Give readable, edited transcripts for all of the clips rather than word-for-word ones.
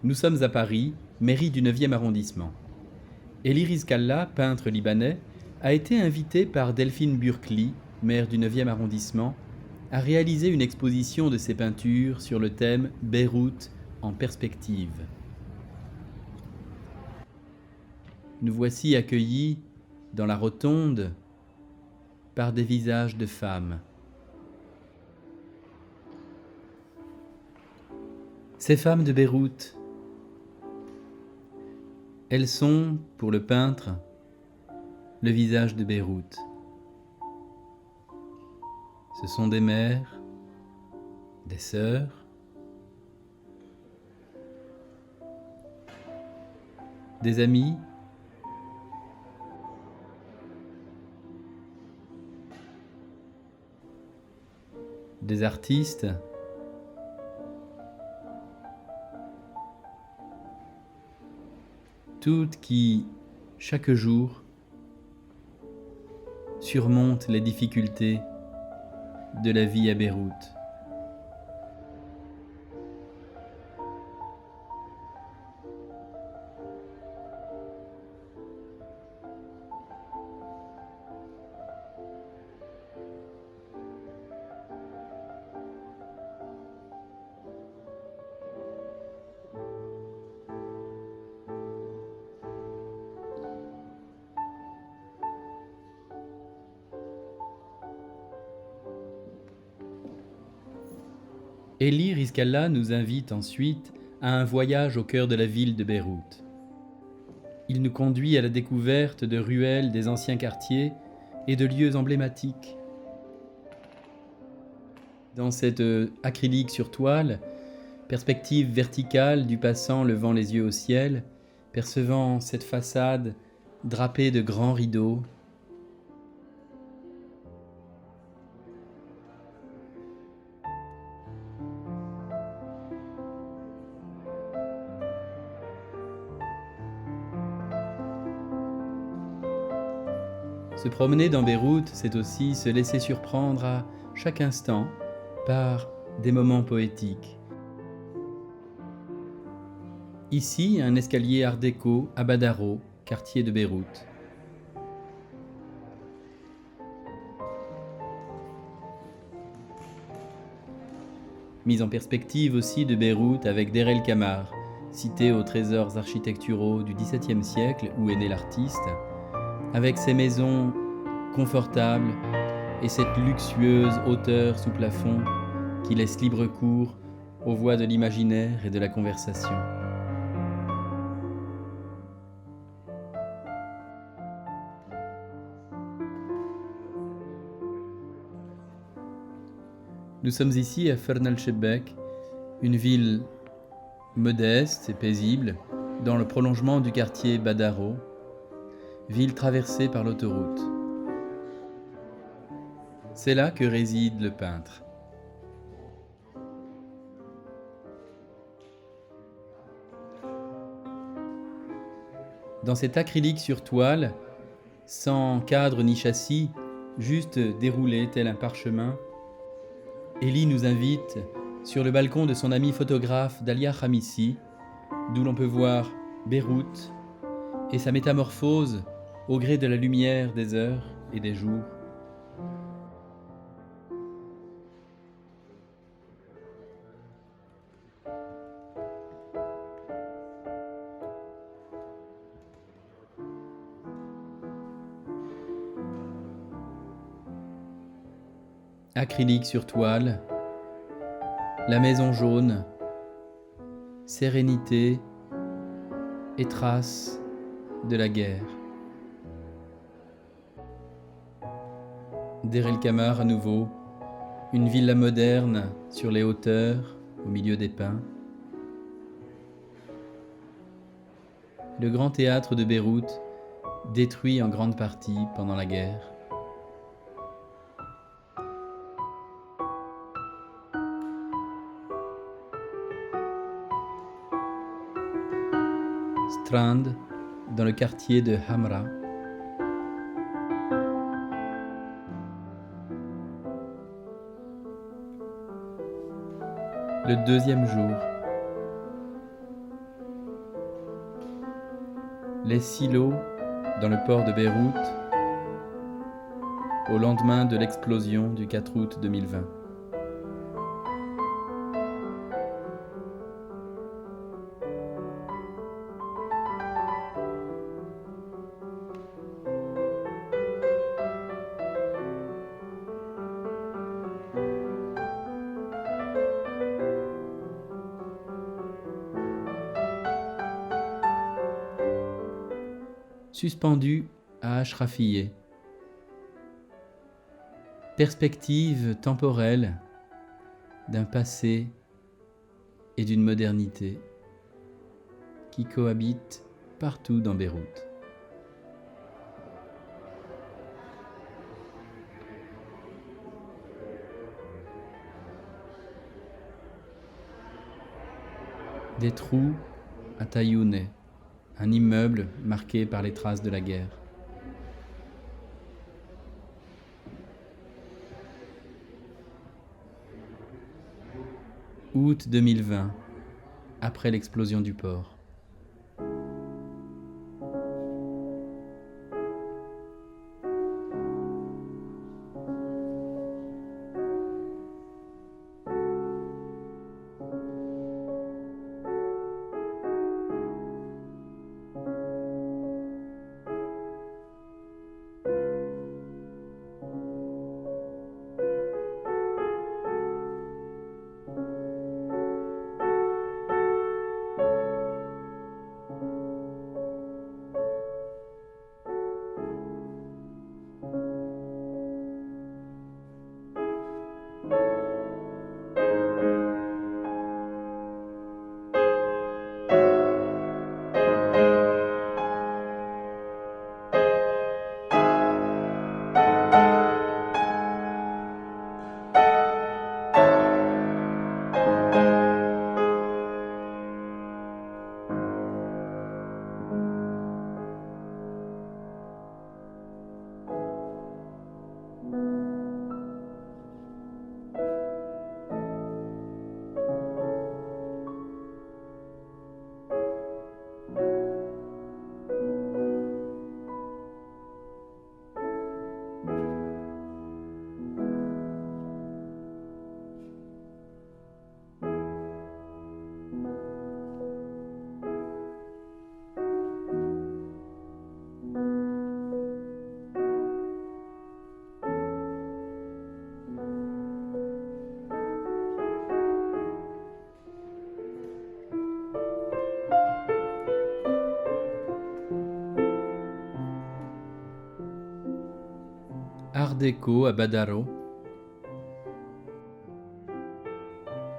Nous sommes à Paris, mairie du 9e arrondissement. Elie Rizkallah, peintre libanais, a été invité par Delphine Burkli, maire du 9e arrondissement, à réaliser une exposition de ses peintures sur le thème Beyrouth en perspective. Nous voici accueillis dans la rotonde par des visages de femmes. Ces femmes de Beyrouth, elles sont, pour le peintre, le visage de Beyrouth. Ce sont des mères, des sœurs, des amis, des artistes, toutes qui, chaque jour, surmontent les difficultés de la vie à Beyrouth. Elie Rizkallah nous invite ensuite à un voyage au cœur de la ville de Beyrouth. Il nous conduit à la découverte de ruelles des anciens quartiers et de lieux emblématiques. Dans cette acrylique sur toile, perspective verticale du passant levant les yeux au ciel, percevant cette façade drapée de grands rideaux, se promener dans Beyrouth, c'est aussi se laisser surprendre à chaque instant par des moments poétiques. Ici, un escalier art déco à Badaro, quartier de Beyrouth. Mise en perspective aussi de Beyrouth avec Der El Kamar, cité aux trésors architecturaux du XVIIe siècle où est né l'artiste, avec ses maisons confortables et cette luxueuse hauteur sous plafond qui laisse libre cours aux voies de l'imaginaire et de la conversation. Nous sommes ici à Fern el-Shebbak, une ville modeste et paisible dans le prolongement du quartier Badaro, ville traversée par l'autoroute. C'est là que réside le peintre. Dans cet acrylique sur toile, sans cadre ni châssis, juste déroulé tel un parchemin, Elie nous invite sur le balcon de son ami photographe Dalia Khamissi, d'où l'on peut voir Beyrouth et sa métamorphose au gré de la lumière des heures et des jours. Acrylique sur toile, la maison jaune, sérénité et traces de la guerre. Der El Kamar à nouveau, une villa moderne sur les hauteurs, au milieu des pins. Le grand théâtre de Beyrouth, détruit en grande partie pendant la guerre. Strand, dans le quartier de Hamra. Le deuxième jour. Les silos dans le port de Beyrouth au lendemain de l'explosion du 4 août 2020. Suspendu à Ashrafiyeh. Perspective temporelle d'un passé et d'une modernité qui cohabitent partout dans Beyrouth. Des trous à Tayouneh, un immeuble marqué par les traces de la guerre. Août 2020, après l'explosion du port. Art déco à Badaro.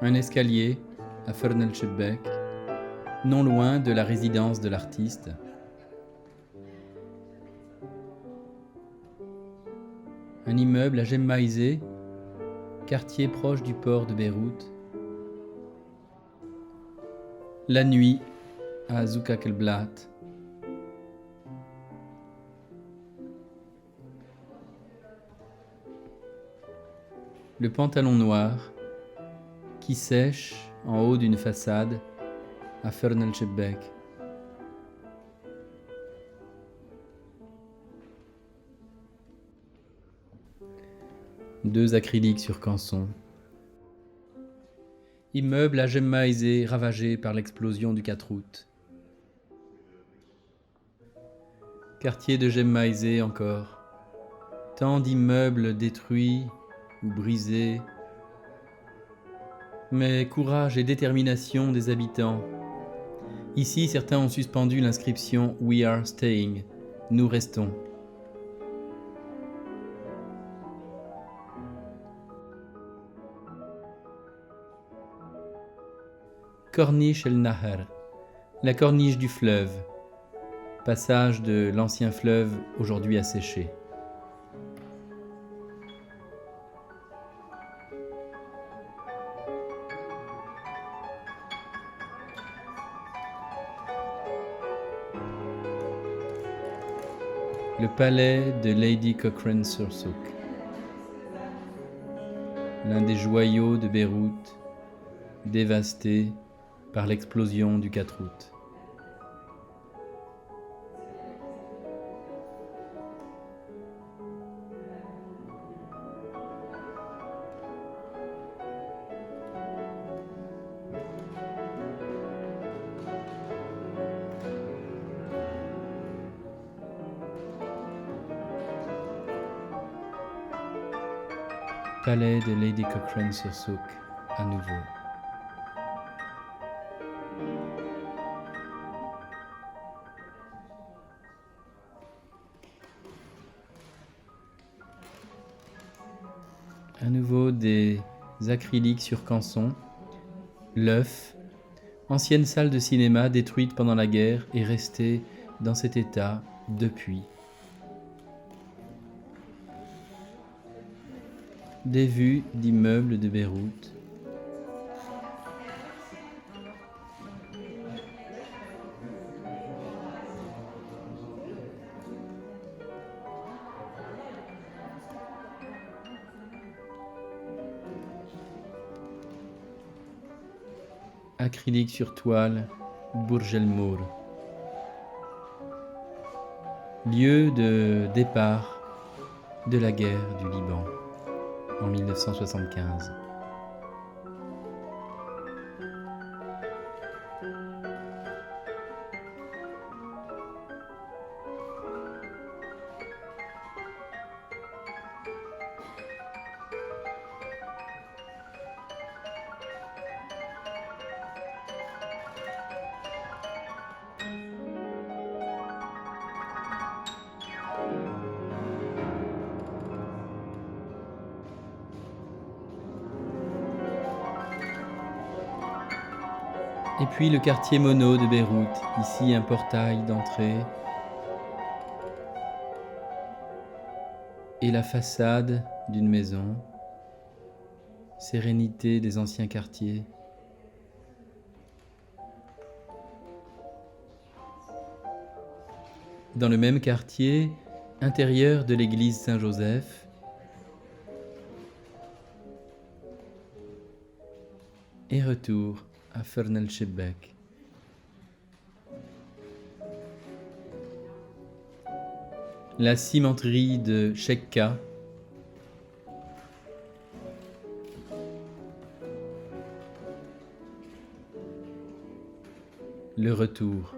Un escalier à Fern El Shebbek, non loin de la résidence de l'artiste. Un immeuble à Gemmaïzé, quartier proche du port de Beyrouth. La nuit à Zoukak el-Blat. Le pantalon noir qui sèche en haut d'une façade à Fern El Shebbek. Deux acryliques sur canson. Immeuble à Gemmaïzé ravagé par l'explosion du 4 août. Quartier de Gemmaïzé encore. Tant d'immeubles détruits ou brisés. Mais courage et détermination des habitants. Ici, certains ont suspendu l'inscription « We are staying », nous restons. Corniche El Nahar, la corniche du fleuve, passage de l'ancien fleuve aujourd'hui asséché. Le palais de Lady Cochrane sur Souk, l'un des joyaux de Beyrouth, dévasté par l'explosion du 4 août. Palais de Lady Cochrane-sur-Souc, à nouveau. À nouveau des acryliques sur canson. L'œuf, ancienne salle de cinéma détruite pendant la guerre et restée dans cet état depuis. Des vues d'immeubles de Beyrouth. Acrylique sur toile, Bourj El Mour. Lieu de départ de la guerre du Liban en 1975. Et puis le quartier mono de Beyrouth, ici un portail d'entrée. Et la façade d'une maison, sérénité des anciens quartiers. Dans le même quartier, intérieur de l'église Saint-Joseph, et retour à Fern El Chebek. La cimenterie de Chekka, le retour.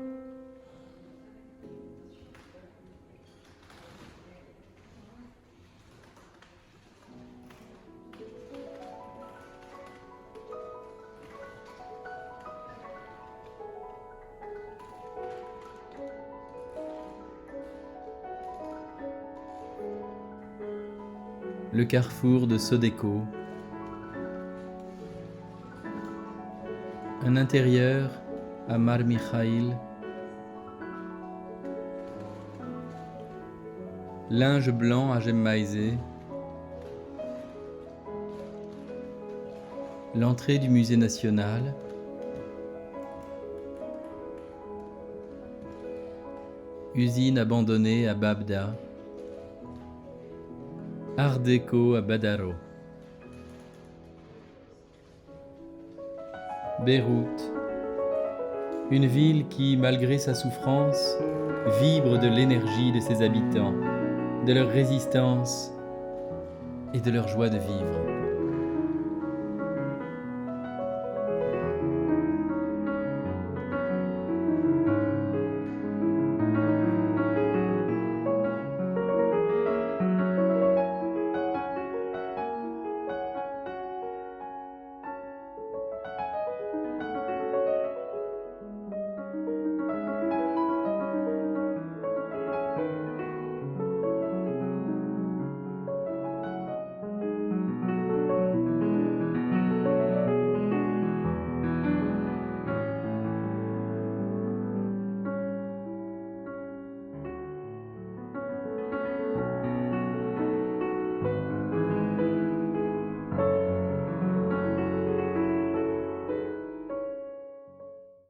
Le carrefour de Sodeco, un intérieur à Mar Mikhaïl, linge blanc à Gemmaïzé, l'entrée du musée national, usine abandonnée à Babda, Art déco à Badaro. Beyrouth, une ville qui, malgré sa souffrance, vibre de l'énergie de ses habitants, de leur résistance et de leur joie de vivre.